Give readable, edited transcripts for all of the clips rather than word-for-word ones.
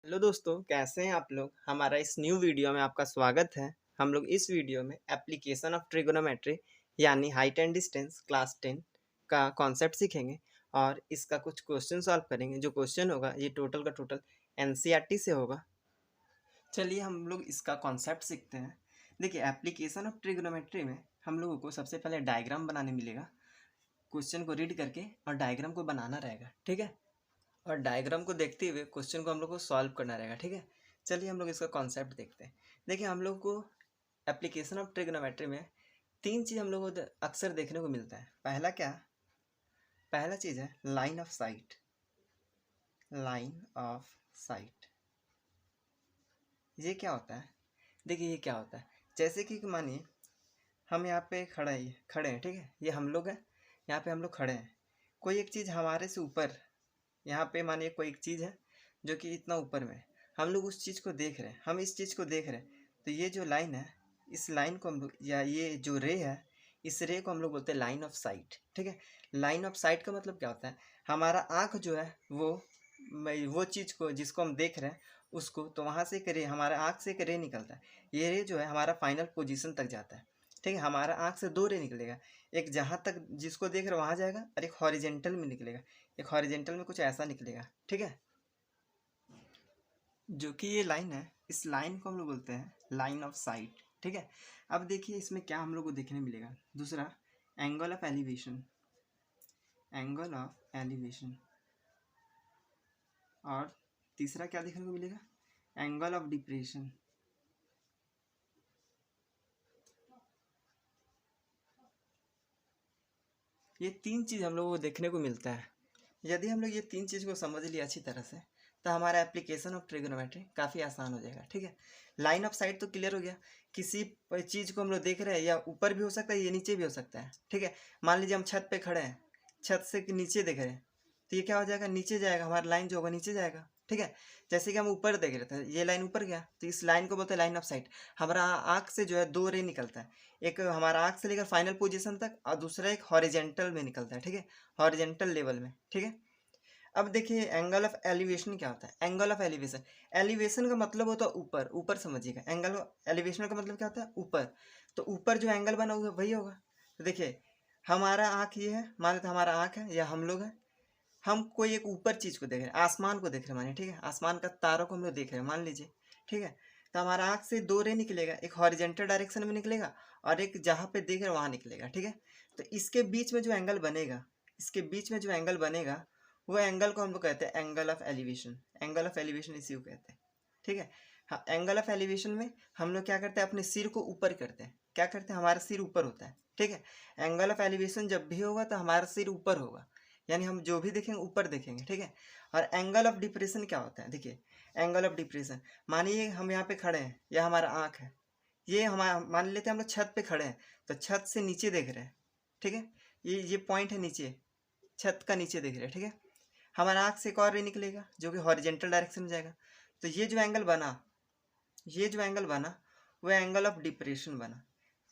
Hello दोस्तों, कैसे हैं आप लोग। हमारा इस न्यू वीडियो में आपका स्वागत है। हम लोग इस वीडियो में एप्लीकेशन ऑफ ट्रिगोनोमेट्री यानी हाइट एंड डिस्टेंस क्लास 10 का कॉन्सेप्ट सीखेंगे और इसका कुछ क्वेश्चन सॉल्व करेंगे। जो क्वेश्चन होगा ये टोटल का टोटल एनसीईआरटी से होगा। चलिए हम लोग इसका कॉन्सेप्ट सीखते हैं। देखिए, एप्लीकेशन ऑफ ट्रिगोनोमेट्री में हम लोगों को सबसे पहले डायग्राम बनाने मिलेगा। क्वेश्चन को रीड करके और डायग्राम को बनाना रहेगा, ठीक है। और डायग्राम को देखते हुए क्वेश्चन को हम लोग को सॉल्व करना रहेगा, ठीक है। चलिए हम लोग इसका कॉन्सेप्ट देखते हैं। देखिए, हम लोग को एप्लीकेशन ऑफ ट्रिग्नोमेट्री में तीन चीज़ हम लोग को अक्सर देखने को मिलता है। पहला क्या, पहला चीज़ है line of site. Line of site ये क्या होता है? देखिए ये क्या होता है, जैसे कि मानिए हम यहाँ पे खड़े हैं, ठीक है। ये हम लोग हैं, यहाँ पे हम लोग खड़े हैं। कोई एक चीज़ हमारे से ऊपर, यहाँ पे मानिए कोई एक चीज़ है जो कि इतना ऊपर में है। हम लोग उस चीज़ को देख रहे हैं, हम इस चीज़ को देख रहे हैं। तो ये जो लाइन है, इस लाइन को हम लोग, या ये जो रे है, इस रे को हम लोग बोलते हैं लाइन ऑफ साइट, ठीक है। लाइन ऑफ साइट का मतलब क्या होता है? हमारा आँख जो है वो चीज़ को जिसको हम देख रहे हैं उसको, तो वहाँ से एक रे, हमारा आँख से एक रे निकलता है। ये रे जो है हमारा फाइनल पोजीशन तक जाता है, ठीक है। हमारा आँख से दो रे निकलेगा, एक जहाँ तक जिसको देख रहे हो वहाँ जाएगा और एक हॉरिजेंटल में निकलेगा। एक हॉरिजेंटल में कुछ ऐसा निकलेगा, ठीक है। जो कि ये लाइन है, इस लाइन को हम लोग बोलते हैं लाइन ऑफ साइट, ठीक है। अब देखिए इसमें क्या हम लोग को देखने मिलेगा। दूसरा, angle of elevation. Angle of elevation. और तीसरा क्या देखने को मिलेगा? Angle of depression. ये तीन चीज़ हम लोग को देखने को मिलता है। यदि हम लोग ये तीन चीज़ को समझ लिए अच्छी तरह से, तो हमारा एप्लीकेशन ऑफ ट्रिग्नोमेट्री काफ़ी आसान हो जाएगा, ठीक है। लाइन ऑफ साइट तो क्लियर हो गया। किसी चीज़ को हम लोग देख रहे हैं, या ऊपर भी हो सकता है, ये नीचे भी हो सकता है, ठीक है। मान लीजिए हम छत पे खड़े हैं, छत से नीचे देख रहे हैं, तो ये क्या हो जाएगा? नीचे जाएगा, हमारा लाइन जो होगा नीचे जाएगा, ठीक है। जैसे कि हम ऊपर देख रहे थे, ये लाइन ऊपर गया, तो इस लाइन को बोलते हैं लाइन ऑफ साइट। हमारा आँख से जो है दो रे निकलता है, एक हमारा आँख से लेकर फाइनल पोजीशन तक, और दूसरा एक हॉरिजेंटल में निकलता है, ठीक है। हॉरिजेंटल लेवल में, ठीक है। अब देखिए एंगल ऑफ एलिवेशन क्या होता है। एंगल ऑफ एलिवेशन, एलिवेशन का मतलब होता है ऊपर, ऊपर समझिएगा। एंगल एलिवेशन का मतलब क्या होता है? ऊपर। तो ऊपर जो एंगल बना हुआ वही होगा। तो देखिए हमारा आँख ये है, मान लेते हमारा आँख है या हम लोग हैं, हम कोई एक ऊपर चीज़ को देख रहे हैं, आसमान को देख रहे हैं मानिए, ठीक है। आसमान का तारों को हम लोग देख रहे हैं मान लीजिए, ठीक है। तो हमारा आँख से दो रे निकलेगा, एक हॉरिजेंटल डायरेक्शन में निकलेगा और एक जहाँ पे देख रहे हैं वहाँ निकलेगा, ठीक है। तो इसके बीच में जो एंगल बनेगा, इसके बीच में जो एंगल बनेगा, वो एंगल को हम लोग कहते हैं angle of elevation. Angle of elevation इसी को कहते हैं, ठीक है। हाँ, एंगल ऑफ एलिवेशन में हम लोग क्या करते हैं? अपने सिर को ऊपर करते हैं। क्या करते हैं? हमारा सिर ऊपर होता है, ठीक है। एंगल ऑफ एलिवेशन जब भी होगा तो हमारा सिर ऊपर होगा, यानी हम जो भी देखेंगे ऊपर देखेंगे, ठीक है। और एंगल ऑफ डिप्रेशन क्या होता है? देखिए एंगल ऑफ डिप्रेशन, मानिए हम यहाँ पे खड़े हैं, यह हमारा आँख है, ये हमारा, मान लेते हैं हम लोग छत पे खड़े हैं, तो छत से नीचे देख रहे हैं, ठीक है। ये पॉइंट है नीचे, छत का नीचे देख रहे हैं, ठीक है। हमारा आँख से एक और रे निकलेगा जो कि हॉरिजेंटल डायरेक्शन में जाएगा। तो ये जो एंगल बना, ये जो एंगल बना वो एंगल ऑफ डिप्रेशन बना।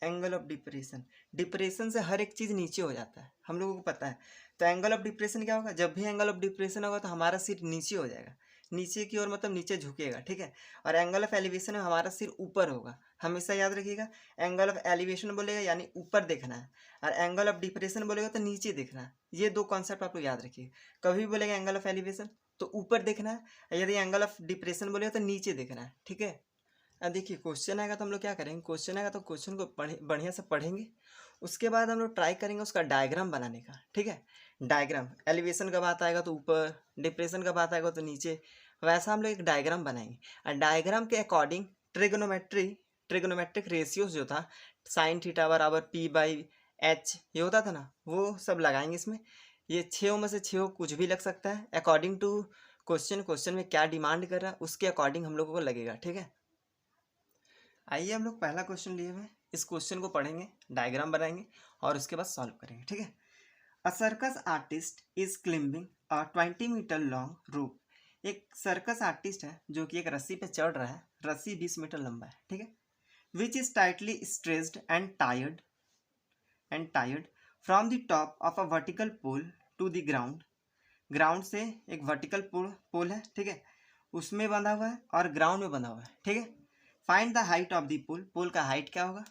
एंगल ऑफ डिप्रेशन, डिप्रेशन से हर एक चीज़ नीचे हो जाता है, हम लोगों को पता है। तो एंगल ऑफ डिप्रेशन क्या होगा? जब भी एंगल ऑफ डिप्रेशन होगा तो हमारा सिर नीचे हो जाएगा, नीचे की ओर मतलब नीचे झुकेगा, ठीक है। और एंगल ऑफ एलिवेशन में हमारा सिर ऊपर होगा। हमेशा याद रखिएगा, एंगल ऑफ एलिवेशन बोलेगा यानी ऊपर देखना है, और एंगल ऑफ डिप्रेशन बोलेगा तो नीचे देखना है। ये दो कॉन्सेप्ट आप लोग याद रखिए। कभी बोलेगा एंगल ऑफ एलिवेशन तो ऊपर देखना है, यदि एंगल ऑफ डिप्रेशन बोलेगा तो नीचे देखना है, ठीक है। अब देखिए क्वेश्चन आएगा तो हम लोग क्या करेंगे? क्वेश्चन आएगा तो क्वेश्चन को बढ़िया से पढ़ेंगे। उसके बाद हम लोग ट्राई करेंगे उसका डायग्राम बनाने का, ठीक है। डायग्राम, एलिवेशन का बात आएगा तो ऊपर, डिप्रेशन का बात आएगा तो नीचे, वैसा हम लोग एक डायग्राम बनाएंगे। और डायग्राम के अकॉर्डिंग ट्रिग्नोमेट्रिक रेशियोज जो था, साइन थीटा बराबर P/H ये होता था ना, वो सब लगाएंगे इसमें। ये छः में से छः कुछ भी लग सकता है, अकॉर्डिंग टू क्वेश्चन में क्या डिमांड कर रहा है उसके अकॉर्डिंग हम लोगों को लगेगा, ठीक है। आइए हम लोग पहला क्वेश्चन लिए हुए, इस क्वेश्चन को पढ़ेंगे, डायग्राम बनाएंगे और उसके बाद सॉल्व करेंगे, ठीक है। A circus artist is climbing a 20 metre long rope. एक सर्कस आर्टिस्ट है जो कि एक रस्सी पे चढ़ रहा है, रस्सी 20 मीटर लंबा है, ठीक है। Which is tightly stressed and tired from the top of a vertical pole to the ground. Ground से एक वर्टिकल पोल है, ठीक है, उसमें बंधा हुआ है और ग्राउंड में बंधा हुआ है, ठीक है। Find the height of the pole, pole का हाइट क्या होगा।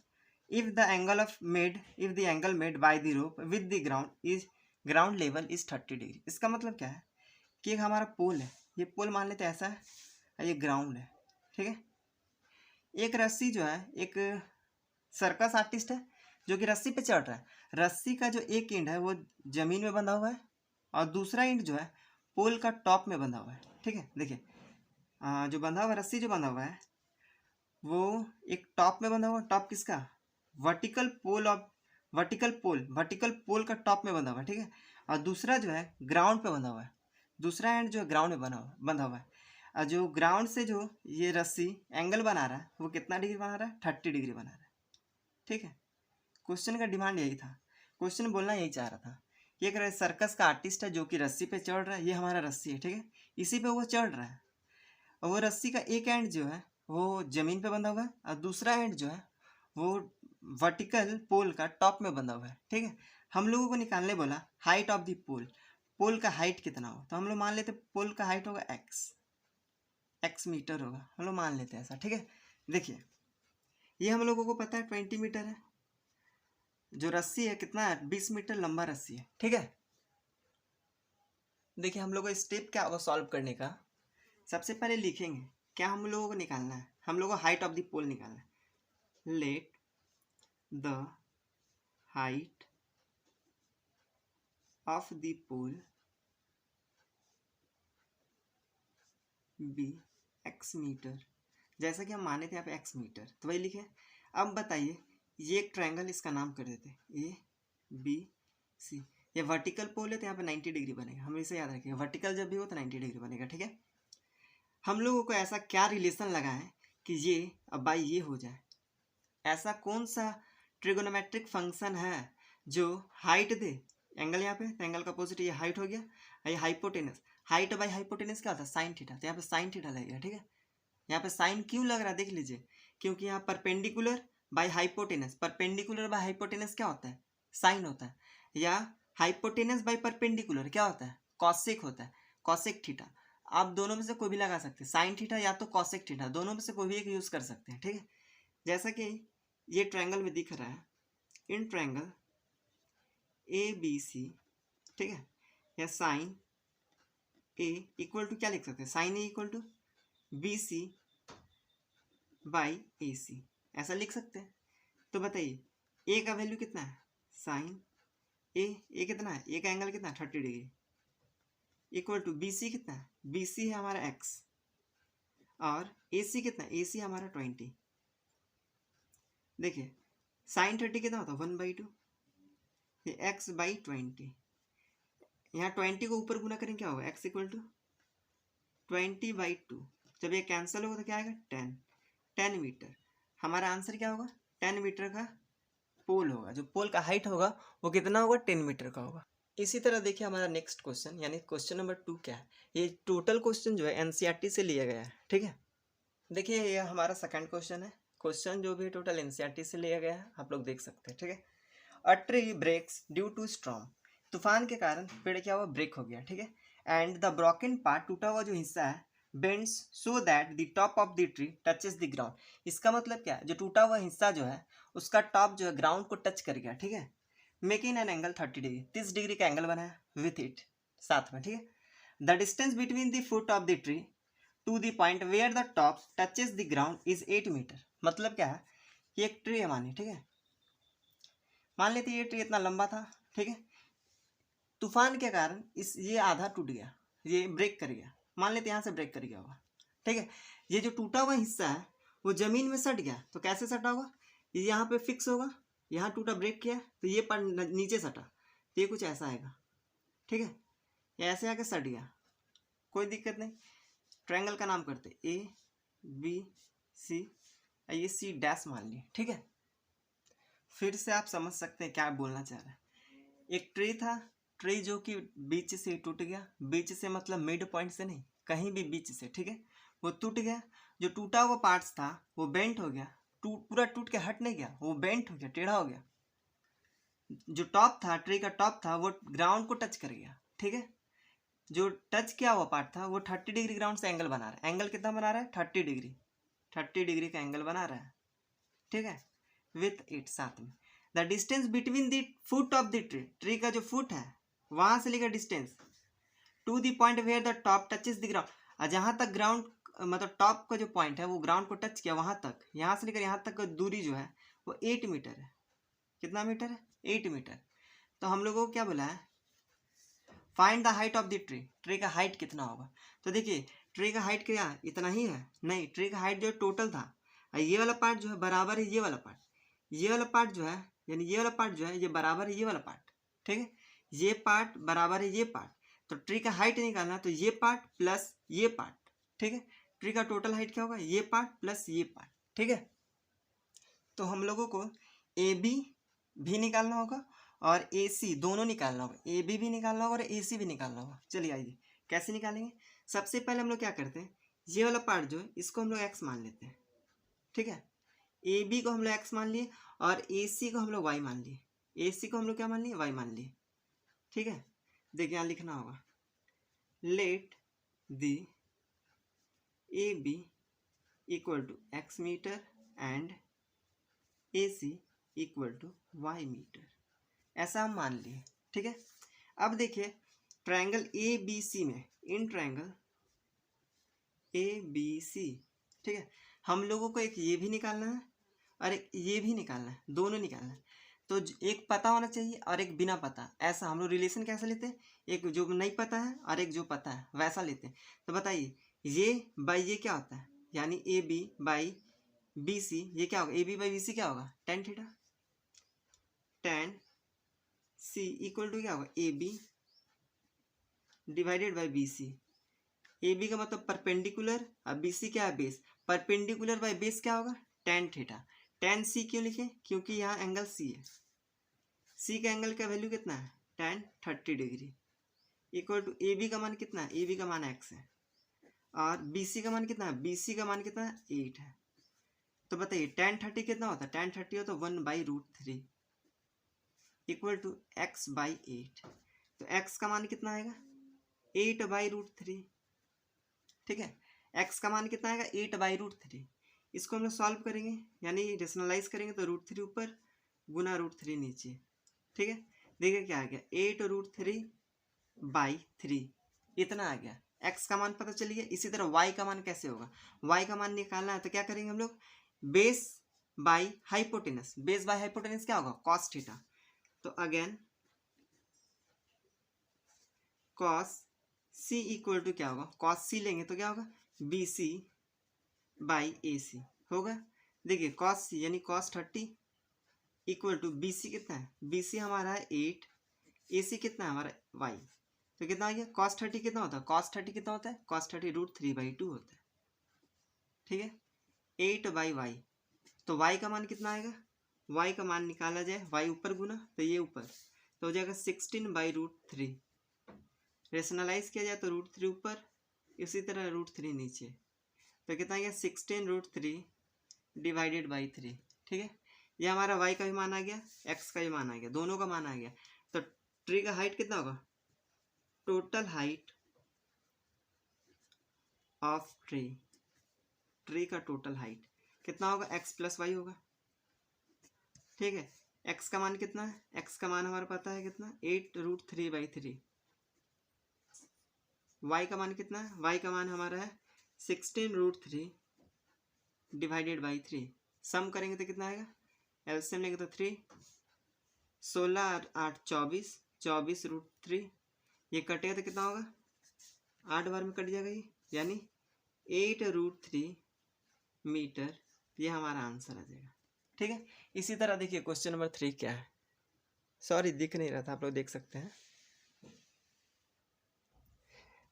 If the angle made by the rope with the ground level is 30 degree. इसका मतलब क्या है कि एक हमारा पोल है, ये पोल मान लेते हैं ऐसा है और ये ग्राउंड है, ठीक है। एक रस्सी जो है, एक सर्कस आर्टिस्ट है जो कि रस्सी पे चढ़ रहा है, रस्सी का जो एक एंड है वो जमीन में बंधा हुआ है और दूसरा एंड जो है पोल का टॉप में बंधा हुआ है, ठीक है। देखिए जो बंधा हुआ रस्सी जो बंधा हुआ है वो एक टॉप में बंधा हुआ, टॉप किसका, वर्टिकल पोल का टॉप में बंधा हुआ है, ठीक है। और दूसरा जो है ग्राउंड पे बंधा हुआ है, दूसरा एंड जो है ग्राउंड में बंधा हुआ है। और जो ग्राउंड से जो ये रस्सी एंगल बना रहा है वो कितना डिग्री बना रहा है, 30 डिग्री बना रहा है, ठीक है। क्वेश्चन का डिमांड यही था, क्वेश्चन बोलना यही चाह रहा था कि एक सर्कस का आर्टिस्ट है जो कि रस्सी पे चढ़ रहा है, ये हमारा रस्सी है, ठीक है, इसी पे वो चढ़ रहा है और वो रस्सी का एक एंड जो है वो जमीन पे बंधा हुआ है और दूसरा एंड जो है वो वर्टिकल पोल का टॉप में बंधा हुआ है, ठीक है। हम लोगों को निकालने बोला height of the pole, pole का हाइट कितना हो, तो हम लोग मान लेते पोल का हाइट होगा एक्स मीटर होगा, हम लोग मान लेते हैं ऐसा, ठीक है। देखिए ये हम लोगों को पता है 20 मीटर है, जो रस्सी है कितना है, 20 मीटर लंबा रस्सी है, ठीक है। देखिए हम लोग को स्टेप क्या होगा सॉल्व करने का, सबसे पहले लिखेंगे क्या हम लोगों को निकालना है, हम लोगों को हाइट ऑफ द पोल निकालना है। Let the height of the pole be x metre, जैसा कि हम माने थे यहाँ पे एक्स मीटर, तो वही लिखे। अब बताइए ये एक ट्रायंगल, इसका नाम कर देते ए बी सी, ये वर्टिकल पोल है तो यहाँ पे 90 डिग्री बनेगा, हम इसे याद रखेंगे, वर्टिकल जब भी हो तो 90 डिग्री बनेगा, ठीक है। हम लोगों को ऐसा क्या रिलेशन लगा है कि ये अब बाई ये हो जाए, ऐसा कौन सा ट्रिगोनोमेट्रिक फंक्शन है जो हाइट दे, एंगल यहाँ पे तो एंगल का अपोजिट ये हाइट हो गया, ये हाइपोटेनस, हाइट बाई हाइपोटेनस क्या होता है, साइन थीटा, तो यहाँ पे साइन थीटा लगेगा, ठीक है। यहाँ पे साइन क्यों लग रहा है देख लीजिए, क्योंकि यहाँ perpendicular by hypotenuse, perpendicular by hypotenuse क्या होता है, साइन होता है, या हाइपोटेनस बाय परपेंडिकुलर क्या होता है, कॉसेक होता है, कॉसेक थीटा। आप दोनों में से कोई भी लगा सकते हैं, साइन थीटा या तो कॉसेक थीटा, दोनों में से कोई भी एक यूज कर सकते हैं, ठीक है। जैसा कि ये ट्रायंगल में दिख रहा है, इन ट्रायंगल ए बी सी, ठीक है, या साइन ए इक्वल टू क्या लिख सकते हैं, sine A equal to B C by A C, ऐसा लिख सकते हैं। तो बताइए ए का वैल्यू कितना है, साइन ए कितना है, ए का एंगल कितना है 30 degree, equal to B C कितना है, बी सी है हमारा एक्स, और ए सी कितना है, ए सी हमारा 20। देखिए साइन 30 कितना होता है 1/2, ये एक्स बाई 20, यहाँ 20 को ऊपर गुना करें क्या होगा, एक्स इक्वल टू 20/2, जब ये कैंसिल होगा तो क्या आएगा 10 मीटर। हमारा आंसर क्या होगा, 10 मीटर का पोल होगा, जो पोल का हाइट होगा वो कितना होगा, 10 मीटर का होगा। इसी तरह देखिए हमारा नेक्स्ट क्वेश्चन यानी क्वेश्चन नंबर 2 क्या है, ये टोटल क्वेश्चन जो है एनसीईआरटी से लिया गया है, ठीक है। देखिए ये हमारा सेकंड क्वेश्चन है, क्वेश्चन जो भी टोटल एनसीईआरटी से लिया गया है, आप लोग देख सकते हैं, ठीक है। A tree breaks due to storm, तूफान के कारण पेड़ क्या हुआ, ब्रेक हो गया, ठीक है। एंड द ब्रोकन पार्ट, टूटा हुआ जो हिस्सा है, bends so that the top of the tree touches the ground. इसका मतलब क्या है, जो टूटा हुआ हिस्सा जो है उसका टॉप जो है ग्राउंड को टच कर गया, ठीक है। Making an angle 30 degree, 30 degree का एंगल बनाया विथ इट, साथ में, ठीक है। The distance between the foot of the tree to the point where the top touches the ground is 8 metre. मतलब क्या है कि एक ट्री है मानिए, ठीक है, मान लेते ये ट्री इतना लंबा था, ठीक है, तूफान के कारण ये आधा टूट गया, ये ब्रेक कर गया, मान लेते यहाँ से ब्रेक कर गया होगा, ठीक है। ये जो टूटा हुआ हिस्सा है वो जमीन में सट गया, तो कैसे सटा होगा, ये यहाँ पे फिक्स होगा, यहाँ टूटा ब्रेक किया तो ये पर नीचे सटा, तो ये कुछ ऐसा आएगा, ठीक है, ये ऐसे आके सट गया, कोई दिक्कत नहीं। ट्रायंगल का नाम करते ए बी सी, ये सी डैश मान लिए, ठीक है। फिर से आप समझ सकते हैं क्या बोलना चाह रहे हैं। एक ट्री था, ट्री जो कि बीच से टूट गया, बीच से मतलब मिड पॉइंट से नहीं, कहीं भी बीच से, ठीक है, वो टूट गया। जो टूटा हुआ पार्ट्स था वो बेंट हो गया, पूरा टूट के हट नहीं गया, वो बेंट हो गया, टेढ़ा हो गया। जो टॉप था, ट्री का टॉप था, वो ग्राउंड को टच कर गया, ठीक है। जो टच किया हुआ पार्ट था वो 30 डिग्री ग्राउंड से एंगल बना रहा है। एंगल कितना बना रहा है? 30 डिग्री, 30 डिग्री का एंगल बना रहा है, ठीक है, विथ इट साथ में। The distance between the foot of the tree, tree का जो फुट है वहां से लेकर distance to the point where the top touches the ground, और जहां तक ग्राउंड मतलब टॉप का जो पॉइंट है वो ग्राउंड को टच किया वहां तक, यहाँ से लेकर यहाँ तक का दूरी जो है वो 8 मीटर है। कितना मीटर है? 8 मीटर। तो हम लोगों को क्या बोला है? Find the height of the tree, tree का हाइट कितना होगा। तो देखिए ट्री का हाइट क्या इतना ही है? नहीं, ट्री का हाइट जो टोटल था, ये वाला पार्ट जो है बराबर है ये वाला पार्ट, ये वाला पार्ट जो है यानी ये वाला पार्ट जो है ये बराबर है ये वाला पार्ट, ठीक है, ये पार्ट बराबर है ये पार्ट। तो ट्री का हाइट निकालना तो ये पार्ट प्लस ये पार्ट, ठीक है। ट्री का टोटल हाइट क्या होगा? ये पार्ट प्लस ये पार्ट, ठीक है। तो हम लोगों को ए बी भी निकालना होगा और ए सी दोनों निकालना होगा, ए बी भी निकालना होगा और ए सी भी निकालना होगा। चलिए आइए कैसे निकालेंगे। सबसे पहले हम लोग क्या करते हैं, ये वाला पार्ट जो है इसको हम लोग एक्स मान लेते हैं, ठीक है। ए बी को हम लोग एक्स मान लिए और ए सी को हम लोग वाई मान लिए, ए सी को हम लोग क्या मान लिए? वाई मान लिए, ठीक है। देखिए यहाँ लिखना होगा let the A B equal to x metre and A C equal to y metre, ऐसा हम मान लिए, ठीक है। अब देखिए ट्रायंगल ए बी सी में, इन ट्रायंगल ए बी सी, ठीक है, हम लोगों को एक ये भी निकालना है और एक ये भी निकालना है, दोनों निकालना है। तो एक पता होना चाहिए और एक बिना पता, ऐसा हम लोग रिलेशन कैसे लेते हैं? एक जो नहीं पता है और एक जो पता है वैसा लेते हैं। तो बताइए ये बाई ये क्या होता है? यानी A B by B C, ये क्या होगा? A B by B C क्या होगा? Tan theta. Tan C equal to क्या होगा? A B divided by B C. ए बी का मतलब परपेंडिकुलर और बी सी क्या है? बेस। परपेंडिकुलर बाई बेस क्या होगा? Tan theta. टेन सी क्यों लिखे? क्योंकि यहाँ एंगल सी है, सी का एंगल का वैल्यू कितना है? Tan 30 degree equal to A B का मान कितना है? ए बी का मान एक्स है और बी सी का मान कितना है? बी सी का मान कितना है? 8 है। तो बताइए टेन 30 कितना होता है? टेन 30 हो तो 1/√3 इक्वल टू एक्स बाई 8। तो एक्स का मान कितना आएगा? 8/√3, ठीक है। एक्स का मान कितना आएगा? 8/√3। इसको हम लोग सॉल्व करेंगे यानी रेशनलाइज करेंगे तो √3 ऊपर गुना √3 नीचे, ठीक है। देखिए क्या आ गया? 8√3/3 इतना आ गया। एक्स का मान पता चल गया। इसी तरह वाई का मान कैसे होगा? वाई का मान निकालना है तो क्या करेंगे हम लोग? Base by hypotenuse. Base by hypotenuse क्या होगा? Cos theta. तो again cos C equal to क्या होगा? कॉस सी लेंगे तो क्या होगा? B C by A C होगा। देखिए कॉस सी यानी cos 30 equal to B C कितना है? बी सी हमारा है 8, ए सी कितना है हमारा? वाई। तो कितना आ गया? कॉस 30 कितना होता है? कॉस 30 कितना होता है? कॉस 30 √3/2 होता है, ठीक है। 8/y, तो y का मान कितना आएगा? y का मान निकाला जाए, y ऊपर गुना तो ये ऊपर, तो हो जाएगा 16/√3। रेशनलाइज किया जाए तो √3 ऊपर, इसी तरह √3 नीचे, तो कितना आ गया? 16√3 डिवाइडेड बाई 3, ठीक है। ये हमारा y का भी मान आ गया, x का भी मान आ गया, दोनों का मान आ गया। तो ट्री का हाइट कितना होगा? Total height of tree, tree का टोटल हाइट कितना होगा? x प्लस वाई होगा, ठीक है। x का मान कितना है? x का मान हमारा पता है कितना? 8√3/3। y का मान कितना है? y का मान हमारा है 16√3 डिवाइडेड बाई 3। सम करेंगे तो कितना आएगा? एलसीएम लेंगे तो 3, 16 और 8 24, 24√3, ये कटेगा तो कितना होगा? 8 बार में कट जाएगा ये, यानी 8√3 मीटर, ये हमारा आंसर आ जाएगा, ठीक है। इसी तरह देखिए क्वेश्चन नंबर 3 क्या है, सॉरी दिख नहीं रहा था, आप लोग देख सकते हैं।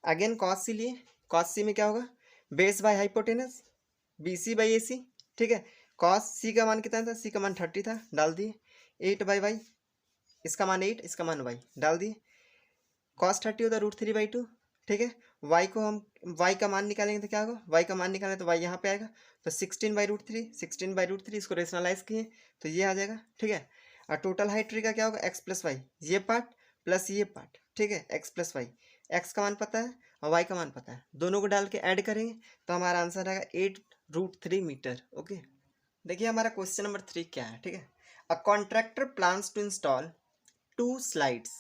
अगेन कॉस सी लिए, कॉस सी में क्या होगा? Base by hypotenuse, B C by A C, ठीक है। कॉस सी का मान कितना था? सी का मान 30 था, डाल दिए। 8/y, इसका मान 8, इसका मान y, डाल दिए। कॉस 30 होता है √3/2, ठीक है। y को हम y का मान निकालेंगे तो क्या होगा? y का मान निकालें तो y यहाँ पे आएगा, तो 16/√3, 16/√3 इसको रेशनलाइज किए तो ये आ जाएगा, ठीक है। और टोटल हाइट ट्री का क्या होगा? x प्लस वाई, ये पार्ट प्लस ये पार्ट, ठीक है, x प्लस वाई। एक्स का मान पता है और वाई का मान पता है, दोनों को डाल के ऐड करेंगे तो हमारा आंसर आएगा 8√3 मीटर। ओके, देखिए हमारा क्वेश्चन नंबर 3 क्या है, ठीक है। A contractor plans to install 2 slides,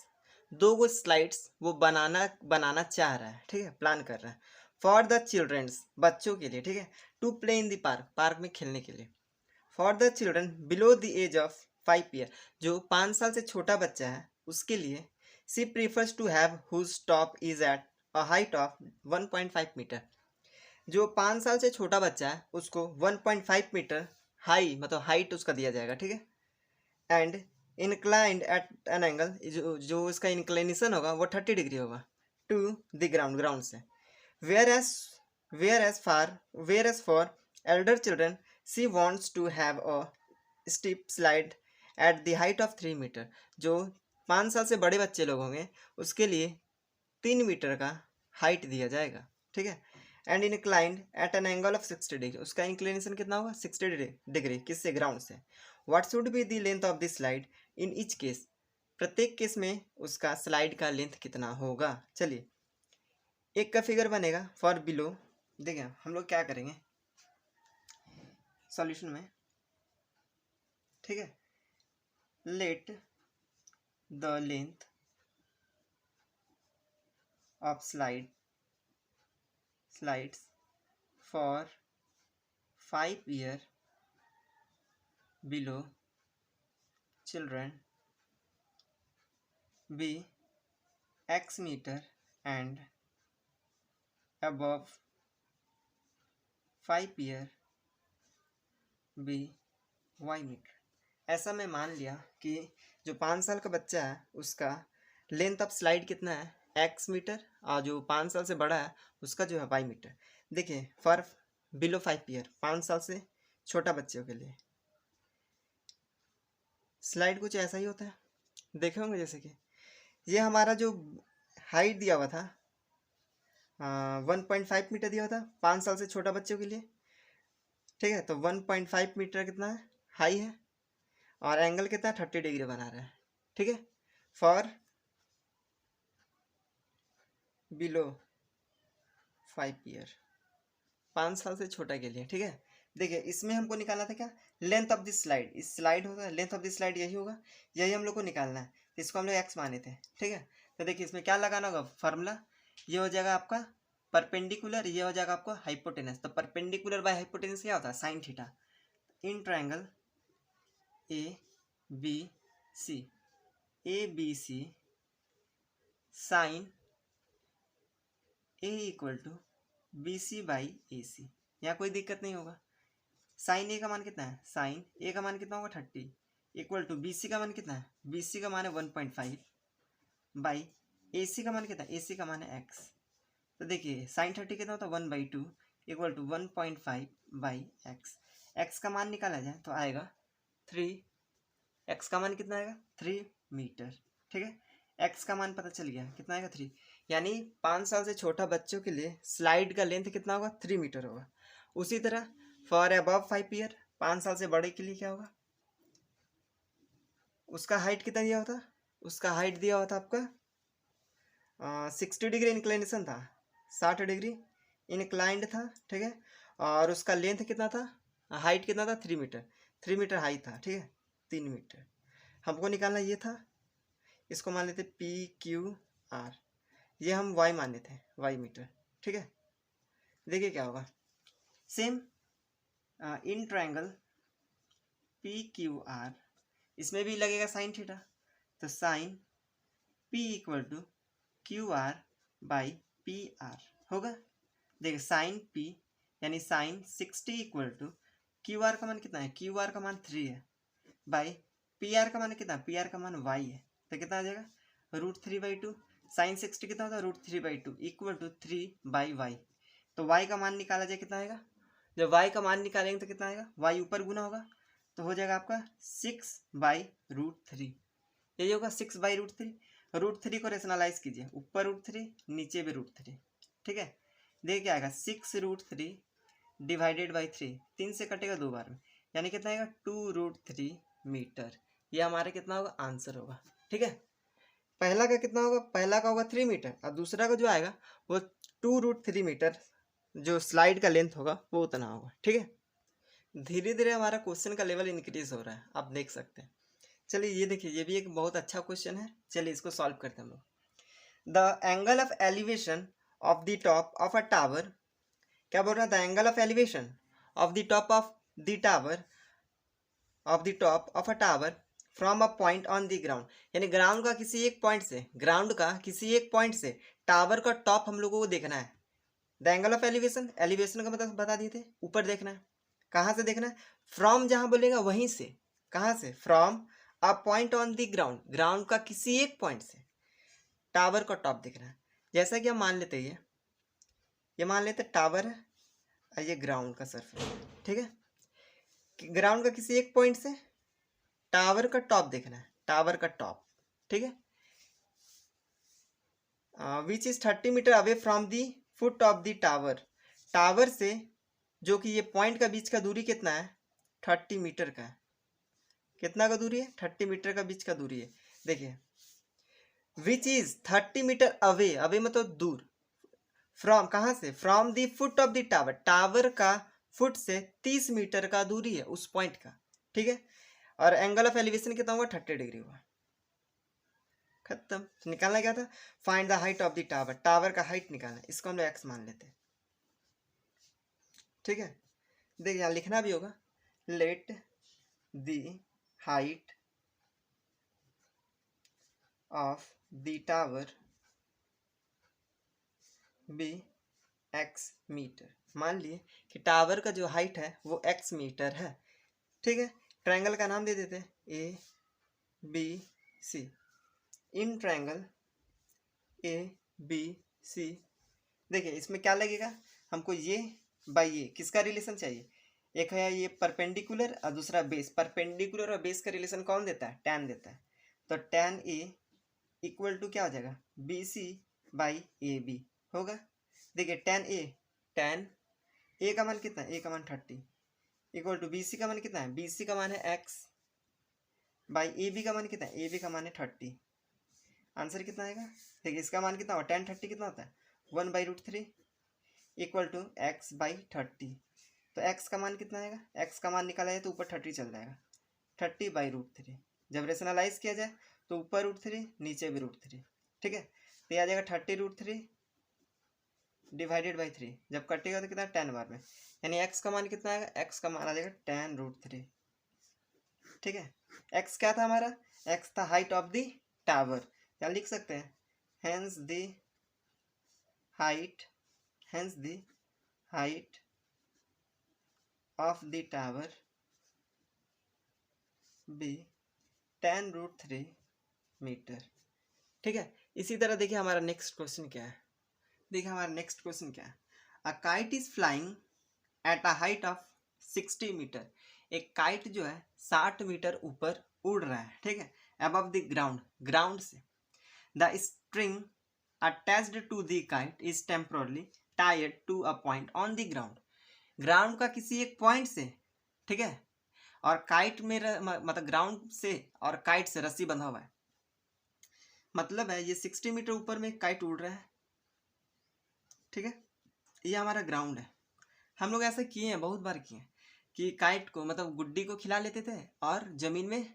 2 slides वो बनाना चाह रहा है, ठीक है, प्लान कर रहा है। फॉर द चिल्ड्रंस, बच्चों के लिए, ठीक है, to play in the park, park में खेलने के लिए। For the children below the age of 5 year, जो 5 साल से छोटा बच्चा है उसके लिए। She prefers to have whose top is at a height of 1.5 metre, जो 5 साल से छोटा बच्चा है उसको 1.5 मीटर हाई, मतलब हाइट उसका दिया जाएगा, ठीक है। And inclined at an angle, जो इसका इंक्लिनेशन होगा वो 30 डिग्री होगा टू द ग्राउंड, ग्राउंड से। Whereas whereas for elder children she wants to have a steep slide at the height of 3 metre, जो 5 साल से बड़े बच्चे लोग होंगे उसके लिए 3 मीटर का हाइट दिया जाएगा, ठीक है। And inclined at an angle of 60 degree, उसका इंक्लिनेशन कितना होगा 60 डिग्री, किससे, ग्राउंड से। What should be the length of the slide in each case, प्रत्येक केस में उसका स्लाइड का लेंथ कितना होगा। चलिए एक का फिगर बनेगा फॉर बिलो, देखिए हम लोग क्या करेंगे सॉल्यूशन में, ठीक है। Let the length of slides for 5 year below children be x meter and above 5 year be y metre. ऐसा मैं मान लिया कि जो 5 साल का बच्चा है उसका लेंथ ऑफ स्लाइड कितना है x मीटर, और जो 5 साल से बड़ा है उसका जो है y मीटर। देखिए फॉर बिलो 5 ईयर, 5 साल से छोटा बच्चों के लिए स्लाइड कुछ ऐसा ही होता है, देखे होंगे। जैसे कि ये हमारा जो हाइट दिया हुआ था 1.5 मीटर दिया हुआ था 5 साल से छोटा बच्चों के लिए, ठीक है। तो 1.5 मीटर कितना है, हाई है, और एंगल कितना है 30 डिग्री बना रहा है, ठीक है। फॉर बिलो 5 ईयर, 5 साल से छोटा के लिए, ठीक है। देखिए इसमें हमको निकालना था क्या, लेंथ ऑफ दिस स्लाइड, इस स्लाइड होगा लेंथ ऑफ दिस स्लाइड यही होगा, यही हम लोग को निकालना है, तो इसको हम लोग एक्स माने थे, ठीक है। तो देखिए इसमें क्या लगाना होगा फार्मूला, ये हो जाएगा आपका परपेंडिकुलर, ये हो जाएगा आपका हाइपोटेनस। तो परपेंडिकुलर बाय हाइपोटेनस क्या होता है, sine theta. In triangle A B C sine A equal to B C by A C, यहाँ कोई दिक्कत नहीं होगा। साइन ए का मान कितना है, साइन ए का मान कितना होगा 30, इक्वल टू बी सी का मान कितना है, बी सी का मान है 1.5 बाई ए सी का मान कितना है, ए सी का मान है एक्स। तो देखिए साइन 30 कितना होता है 1/2 equal to 1.5 by x. X का मान निकाला जाए तो आएगा 3, एक्स का मान कितना आएगा 3 मीटर, ठीक है। एक्स का मान पता चल गया कितना आएगा 3, यानी 5 साल से छोटा बच्चों के लिए स्लाइड का लेंथ कितना होगा 3 मीटर होगा। उसी तरह फॉर अबव 5 ईयर, 5 साल से बड़े के लिए क्या होगा, उसका हाइट कितना दिया होता, उसका हाइट दिया हुआ था आपका 60 डिग्री इंक्लिनेशन था, 60 डिग्री इंक्लाइंड था, ठीक है। और उसका लेंथ कितना था, हाइट कितना था 3 मीटर, 3 मीटर हाइट था, ठीक है, 3 मीटर हमको निकालना ये था। इसको मान लेते पी क्यू आर, ये हम वाई माने थे, वाई मीटर, ठीक है। देखिए क्या होगा, same in triangle P Q R, इसमें भी लगेगा साइन थीटा, तो sine P equal to Q R by P R होगा। देखिए साइन पी यानी sine 60 equal to Q R का मान कितना है, क्यू आर का मान 3 है, बाई पी आर का मान कितना, पी आर का मान वाई है, तो कितना आ जाएगा √3/2। साइन 60 कितना होता है √3/2 इक्वल टू 3/y। तो y का मान निकाला जाए कितना आएगा, जब y का मान निकालेंगे तो कितना आएगा, y ऊपर गुना होगा तो हो जाएगा आपका 6/√3, यही होगा 6/√3। √3 को रेशनलाइज कीजिए, ऊपर √3 नीचे भी √3, ठीक है। देखिए क्या आएगा 6√3 डिवाइडेड बाई 3, 3 से कटेगा 2 बार में, यानी कितना आएगा 2√3 मीटर। ये हमारा कितना होगा आंसर होगा, ठीक है। पहला का कितना होगा, पहला का होगा 3 मीटर और दूसरा का जो आएगा वो 2√3 मीटर, जो स्लाइड का लेंथ होगा वो उतना होगा। ठीक है, धीरे धीरे हमारा क्वेश्चन का लेवल इंक्रीज हो रहा है, आप देख सकते हैं। चलिए ये देखिए, ये भी एक बहुत अच्छा क्वेश्चन है, चलिए इसको सॉल्व करते हैं हम लोग। The angle of elevation of the top of a tower, क्या बोल रहा है, the angle of elevation of the top of the tower of the top of a tower from a point on the ground, यानी ground का किसी एक point से, ground का किसी एक पॉइंट से टावर का टॉप हम लोगों को देखना है। The angle of elevation, elevation का मतलब बता दिए थे, ऊपर देखना है। कहाँ से देखना है, फ्रॉम जहाँ बोलेगा वहीं से, कहाँ से, from a point on the ground, ground का किसी एक पॉइंट से टावर का टॉप देखना है। जैसा कि हम मान लेते हैं, ये मान लेते टावर है और ये ग्राउंड का सरफेस, ठीक है, ग्राउंड का किसी एक पॉइंट से टावर का टॉप देखना है, टावर का टॉप, ठीक है, which is 30 metre away from the foot of the tower, tower से जो कि ये पॉइंट का बीच का दूरी कितना है, 30 मीटर का है। कितना का दूरी है, 30 मीटर का बीच का दूरी है। देखिए, which is 30 metre away, away मतलब दूर, फ्रॉम कहाँ से, from the foot of the tower, tower का फुट से 30 मीटर का दूरी है उस पॉइंट का, ठीक है, और एंगल ऑफ एलिवेशन कितना हुआ, 30 डिग्री हुआ। खत्म, निकालना क्या था, find the height of the tower, tower का हाइट निकालना, इसको हम लोग एक्स मान लेते हैं। ठीक है, देखिए यहाँ लिखना भी होगा, let the height of the tower be x metre, मान लिए कि टावर का जो हाइट है वो एक्स मीटर है। ठीक है, ट्रायंगल का नाम दे देते हैं A B C, in triangle A B C. देखिए इसमें क्या लगेगा, हमको ये बाई ये किसका रिलेशन चाहिए, एक है ये परपेंडिकुलर और दूसरा बेस, परपेंडिकुलर और बेस का रिलेशन कौन देता है, टैन देता है, तो टैन ए इक्वल टू क्या हो जाएगा, B C by A B होगा। देखिए टैन ए का मान कितना है, ए का मान 30 इक्वल टू बी सी का मान कितना है, बी सी का मान है एक्स बाई ए बी का मान कितना है, ए बी का मान है 30। आंसर कितना आएगा, देखिए इसका मान कितना होगा, टैन 30 कितना होता है, 1/√3 इक्वल टू एक्स बाई 30। तो एक्स का मान कितना आएगा, एक्स का मान निकाला जाए तो ऊपर 30 चल जाएगा, 30/√3। जब रेशनलाइज किया जाए तो ऊपर √3 नीचे भी √3, ठीक है, तो ये आ जाएगा 30√3 डिवाइडेड बाई 3, जब कटेगा तो कितना 10 बार में, यानी एक्स का मान कितना आएगा, एक्स का मान आ जाएगा 10√3। ठीक है, एक्स क्या था हमारा, एक्स था हाइट ऑफ द टावर, क्या लिख सकते हैं, hence the height, hence the height of the tower be 10√3 metre. ठीक है, इसी तरह देखिए हमारा नेक्स्ट क्वेश्चन क्या है, देखिए हमारा नेक्स्ट क्वेश्चन क्या है, a kite is flying at a height of 60 metre, एक काइट जो है 60 मीटर ऊपर उड़ रहा है, ठीक है, अबव द ग्राउंड, ग्राउंड से, the string attached to the kite is temporarily tied to a point on the ground, ground का किसी एक पॉइंट से, ठीक है, और काइट में मतलब ग्राउंड से और काइट से रस्सी बंधा हुआ है, मतलब है ये 60 मीटर ऊपर में काइट उड़ रहा है, ठीक है, ये हमारा ग्राउंड है। हम लोग ऐसा किए हैं, बहुत बार किए हैं कि काइट को मतलब गुड्डी को खिला लेते थे और जमीन में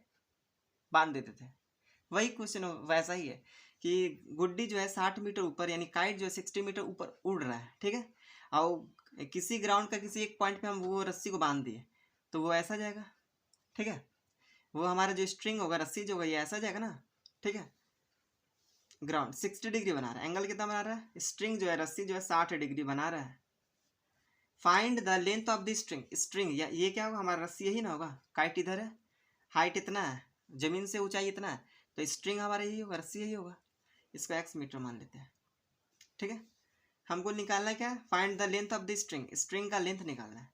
बांध देते थे, वही क्वेश्चन वैसा ही है कि गुड्डी जो है 60 मीटर ऊपर, यानी काइट जो है 60 मीटर ऊपर उड़ रहा है, ठीक है, और किसी ग्राउंड का किसी एक पॉइंट पे हम वो रस्सी को बांध दिए तो वो ऐसा जाएगा, ठीक है, वो हमारा जो स्ट्रिंग होगा, रस्सी जो होगा ये ऐसा जाएगा ना, ठीक है, ग्राउंड 60 डिग्री बना रहा है, एंगल कितना बना रहा है, स्ट्रिंग जो है, रस्सी जो है 60 डिग्री बना रहा है। Find the length of the string, string या ये क्या होगा, हमारा रस्सी यही ना होगा, काइट इधर है, हाइट इतना है, जमीन से ऊंचाई इतना है, तो स्ट्रिंग हमारा यही होगा, रस्सी यही होगा, इसको एक्स मीटर मान लेते हैं। ठीक है, हमको निकालना है क्या, find the length of the string, string का लेंथ निकालना है,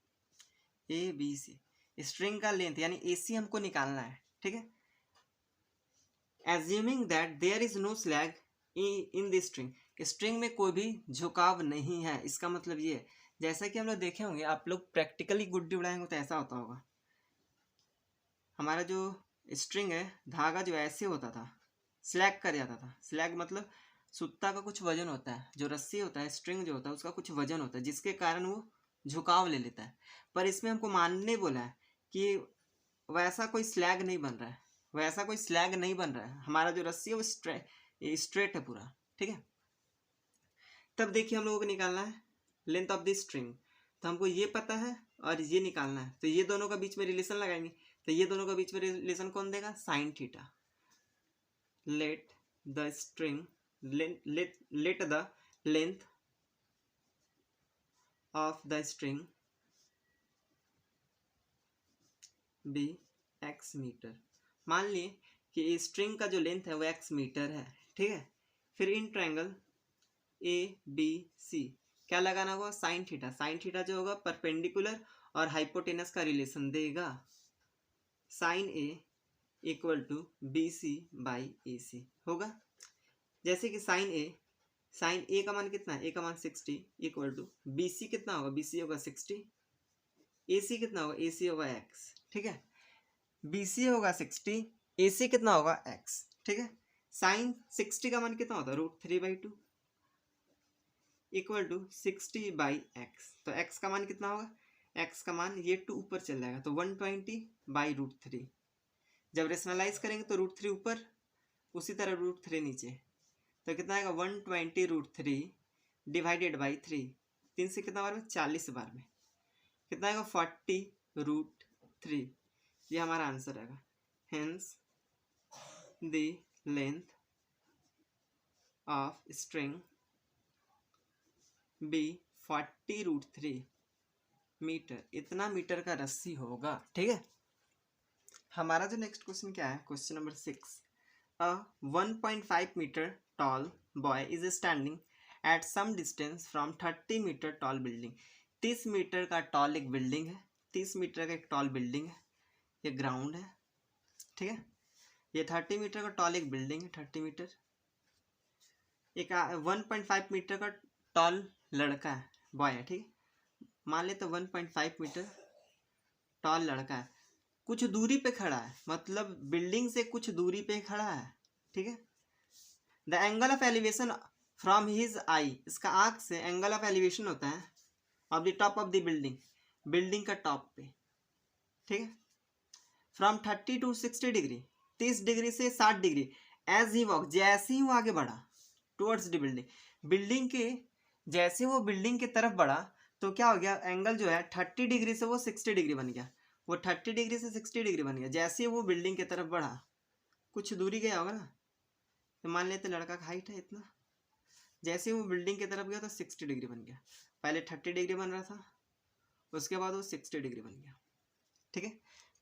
ए बी सी, स्ट्रिंग का लेंथ यानी ए सी हमको निकालना है, ठीक है, assuming that there is no slack in the string, string में कोई भी झुकाव नहीं है, इसका मतलब ये है, जैसा कि हम लोग देखे होंगे, आप लोग प्रैक्टिकली गुड्डी उड़ाएंगे तो ऐसा होता होगा, हमारा जो स्ट्रिंग है, धागा जो ऐसे होता था, स्लैग कर जाता था। स्लैग मतलब सूता का कुछ वजन होता है, जो रस्सी होता है, स्ट्रिंग जो होता है, उसका कुछ वजन होता है जिसके कारण वो झुकाव ले लेता है। पर इसमें हमको मानने बोला है कि वैसा कोई स्लैग नहीं बन रहा है, वैसा कोई स्लैग नहीं बन रहा है, हमारा जो रस्सी है वो स्ट्रेट है पूरा, ठीक है। तब देखिए हम लोगों को निकालना है लेंथ ऑफ द स्ट्रिंग, तो हमको ये पता है और ये निकालना है, तो ये दोनों का बीच में रिलेशन लगाएंगे। तो ये दोनों का बीच में रिलेशन कौन देगा? Sine theta. Let the string let the length of the string be x metre. मान लिए कि स्ट्रिंग का जो लेंथ है वो x मीटर है, ठीक है। फिर इन ट्रायंगल ए बी सी क्या लगाना होगा? Sine theta. साइन थीटा जो होगा परपेंडिकुलर और हाइपोटेनस का रिलेशन देगा। Sine A equal to B C by A C होगा। जैसे कि साइन ए का मान कितना है? ए का मान 60 इक्वल टू बी सी कितना होगा? बी सी होगा 60, ए सी कितना होगा? ए सी होगा एक्स, ठीक है। बी सी होगा 60, ए सी कितना होगा? एक्स, ठीक है। साइन 60 का मान कितना होता है? √3/2 इक्वल टू 60 बाई एक्स। तो एक्स का मान कितना होगा? एक्स का मान ये 2 ऊपर चल जाएगा, तो 120 बाई √3। जब रेशनलाइज करेंगे तो √3 ऊपर, उसी तरह √3 नीचे, तो कितना आएगा? 120√3 डिवाइडेड बाई 3। 3 से कितना बार में? 40 बार में। कितना आएगा? 40√3। ये हमारा आंसर आएगा। Hence the length of string be 40√3 metre. इतना मीटर का रस्सी होगा, ठीक है। हमारा जो नेक्स्ट क्वेश्चन क्या है? Question number 6। A 1.5 meter tall boy is standing at some distance from 30 meter tall building। 30 metre का टॉल एक बिल्डिंग है, 30 मीटर का एक टॉल बिल्डिंग है, ये ग्राउंड है, ठीक है। ये 30 मीटर का टॉल एक बिल्डिंग है, 30 मीटर। एक 1.5 मीटर का टॉल लड़का है, बॉय है, ठीक है। मान ले तो 1.5 मीटर टॉल लड़का है, कुछ दूरी पे खड़ा है, मतलब बिल्डिंग से कुछ दूरी पे खड़ा है, ठीक है। The angle of elevation from his eye, इसका आंख से एंगल ऑफ एलिवेशन होता है of the top of the building, building का टॉप पे, ठीक है। फ्रॉम 30 to 60 डिग्री, 30 डिग्री से 60 डिग्री। एज ही वॉक, जैसे ही वो आगे बढ़ा टुवर्ड्स द बिल्डिंग, बिल्डिंग के जैसे वो बिल्डिंग की तरफ बढ़ा तो क्या हो गया? एंगल जो है 30 डिग्री से वो 60 डिग्री बन गया, वो 30 डिग्री से 60 डिग्री बन गया। जैसे वो बिल्डिंग की तरफ बढ़ा, कुछ दूरी गया होगा ना, तो मान लेते लड़का का हाइट है इतना, जैसे वो बिल्डिंग की तरफ गया तो 60 डिग्री बन गया। पहले 30 डिग्री बन रहा था, उसके बाद वो 60 डिग्री बन गया, ठीक है।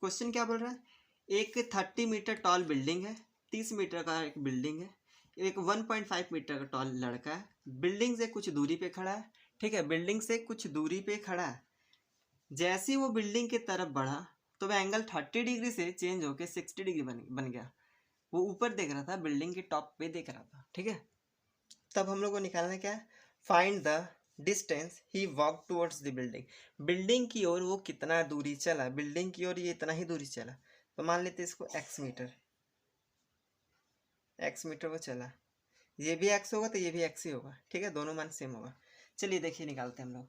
क्वेश्चन क्या बोल रहा है? एक 30 मीटर टॉल बिल्डिंग है, 30 मीटर का एक बिल्डिंग है, एक 1.5 मीटर का टॉल लड़का है, बिल्डिंग से कुछ दूरी पे खड़ा है, ठीक है। बिल्डिंग से कुछ दूरी पे खड़ा है, जैसे वो बिल्डिंग की तरफ बढ़ा तो वह एंगल 30 डिग्री से चेंज होकर 60 डिग्री बन गया। वो ऊपर देख रहा था, बिल्डिंग के टॉप पे देख रहा था, ठीक है। तब हम लोग को निकालना क्या है? Find the distance he walk towards the building. Building की ओर वो कितना दूरी चला, बिल्डिंग की ओर ये इतना ही दूरी चला, तो मान लेते इसको एक्स मीटर वो चला। ये भी एक्स होगा तो ये भी एक्स ही होगा, ठीक है, दोनों मान सेम होगा। चलिए देखिए निकालते हैं हम लोग।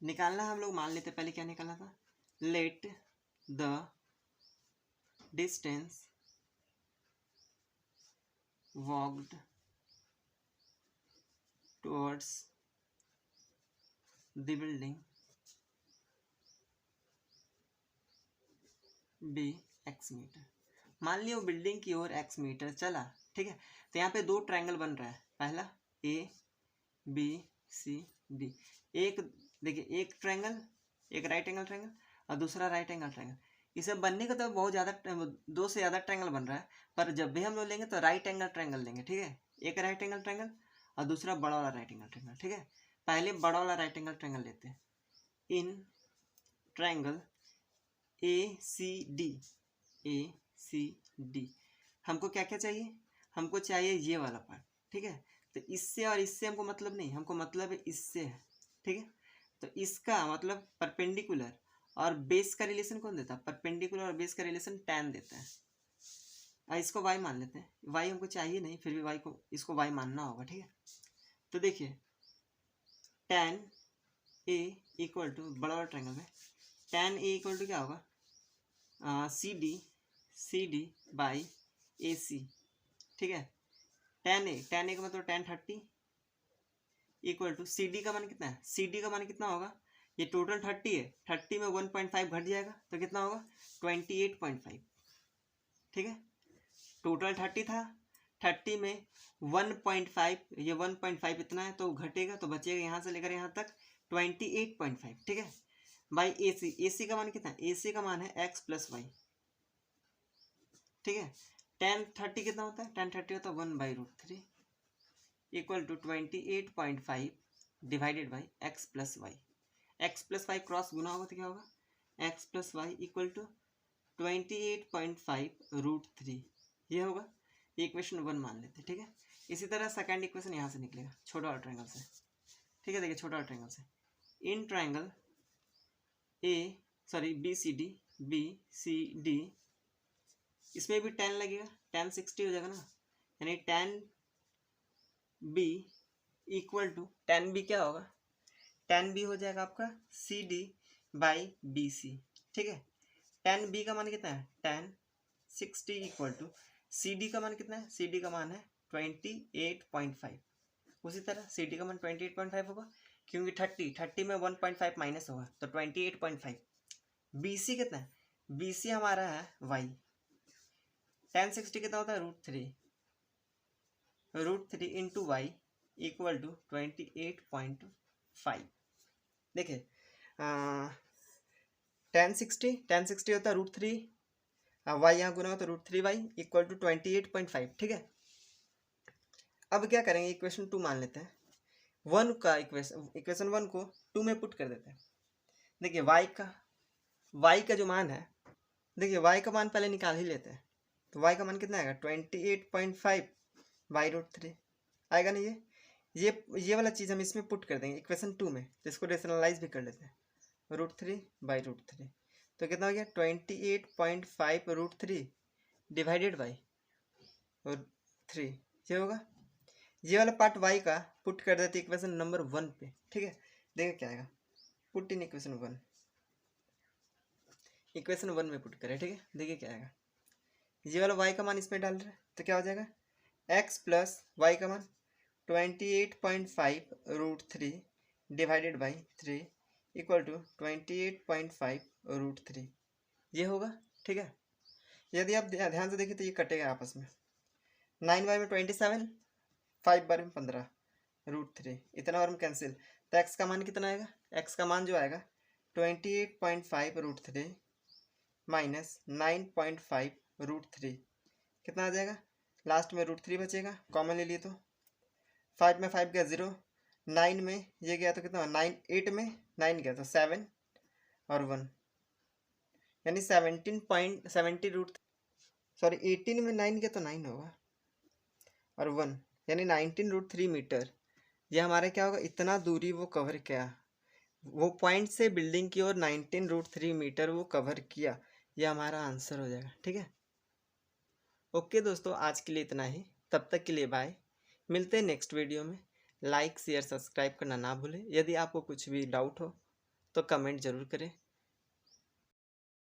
निकालना हम लोग मान लेते, पहले क्या निकालना था? Let the distance walked towards the building be x metre. मान लिया वो बिल्डिंग की ओर एक्स मीटर चला, ठीक है। तो यहाँ पे दो ट्रायंगल बन रहा है, पहला ए बी सी डी। एक देखिए, एक ट्रायंगल, एक राइट एंगल ट्रायंगल और दूसरा राइट एंगल ट्रायंगल। इसे बनने का तो बहुत ज़्यादा, दो से ज़्यादा ट्रायंगल बन रहा है, पर जब भी हम लोग लेंगे तो राइट एंगल ट्रायंगल लेंगे, ठीक है। एक राइट एंगल ट्रायंगल और दूसरा बड़ा वाला राइट एंगल ट्रायंगल, ठीक है। पहले बड़ा वाला राइट एंगल ट्रायंगल लेते हैं। इन ट्रायंगल ए सी डी हमको क्या क्या चाहिए? हमको चाहिए ये वाला पार्ट, ठीक है। तो इससे और इससे हमको मतलब नहीं, हमको मतलब है इससे है, ठीक है। तो इसका मतलब परपेंडिकुलर और बेस का रिलेशन कौन देता है? परपेंडिकुलर और बेस का रिलेशन tan देता है। इसको y मान लेते हैं, y हमको चाहिए नहीं, फिर भी y को इसको y मानना होगा, ठीक है। तो देखिए tan a इक्वल टू बड़ा वाला ट्रायंगल में tan a इक्वल टू क्या होगा, सी डी बाई ए सी, ठीक है। tan a का मतलब tan 30 equal to C D का मान कितना है, सी डी का मान कितना होगा, ये टोटल 30 है, 30 में 1.5 घट जाएगा तो कितना होगा 28.5, ठीक है। टोटल 30 था, 30 में 1.5, ये 1.5 इतना है तो घटेगा, तो बचेगा यहाँ से लेकर यहाँ तक 28.5, ठीक है। बाई ए सी का मान कितना है, ए सी का मान है x प्लस वाई, ठीक है। tan 30 कितना होता है, tan 30 होता है 1/√3 equal to 28.5 divided by x plus Y, x plus Y cross गुना होगा तो क्या होगा, x plus Y equal to 28.5√3, ये होगा। इक्वेशन 1 मान लेते हैं, ठीक है। इसी तरह सेकंड इक्वेशन यहाँ से निकलेगा छोटा वाला ट्रायंगल से, ठीक है। देखिए छोटा वाला ट्रायंगल से in triangle B C D, इसमें भी tan लगेगा, tan 60 हो जाएगा ना, यानी tan B equal to tan B क्या होगा, tan बी हो जाएगा आपका C D by B C, ठीक है। tan बी का मान कितना है, tan 60 equal to C D का मान कितना है, सी डी का मान है 28.5, उसी तरह सी डी का मान 28.5 होगा, क्योंकि 30 में 1.5 माइनस होगा तो 28.5। बी सी कितना है, बी सी हमारा है वाई, tan 60 कितना होता है √3 इंटू वाई इक्वल टू 28.5। देखिए tan 60 होता है √3, वाई यहाँ गुना होता है √3y इक्वल टू 28.5, ठीक है। अब क्या करेंगे, इक्वेशन 2 मान लेते हैं, वन का इक्वेशन 1 को 2 में पुट कर देते हैं। देखिए y का जो मान है, देखिए y का मान पहले निकाल ही लेते हैं, तो y का मान कितना आएगा 28.5/√3 आएगा ना। ये वाला चीज़ हम इसमें पुट कर देंगे इक्वेशन 2 में, तो इसको रेशनलाइज भी कर लेते हैं, √3/√3 तो कितना हो गया 28.5√3 डिवाइडेड बाई 3, ये होगा। ये वाला पार्ट y का पुट कर देते इक्वेशन नंबर 1 पे, ठीक है। देखिए क्या आएगा, पुट इन इक्वेशन 1 में पुट करें, ठीक है। देखिए क्या आएगा, ये वाला y का मान इसमें डाल रहे हैं तो क्या हो जाएगा, x प्लस वाई का मान 28.5√3 डिवाइडेड बाई 3 इक्वल टू 28.5√3, ये होगा, ठीक है। यदि आप ध्यान से देखिए तो ये कटेगा आपस में, 9y में 27, 5 बार में 15, √3 इतना बार में कैंसिल, तो x का मान कितना आएगा, x का मान जो आएगा 28.5√3 माइनस 9.5√3 कितना आ जाएगा, लास्ट में √3 बचेगा, कॉमन ले लिए तो 5 में 5 गया 0, 9 में ये गया तो कितना 9, 8 में 9 गया तो 7 और 1, यानी 18 में 9 गया तो 9 होगा और 1, यानी 19√3 मीटर। ये हमारा क्या होगा, इतना दूरी वो कवर किया, वो पॉइंट से बिल्डिंग की ओर 19√3 मीटर वो कवर किया, ये हमारा आंसर हो जाएगा, ठीक है। ओके दोस्तों, आज के लिए इतना ही, तब तक के लिए बाय, मिलते हैं नेक्स्ट वीडियो में। लाइक शेयर सब्सक्राइब करना ना भूलें, यदि आपको कुछ भी डाउट हो तो कमेंट ज़रूर करें।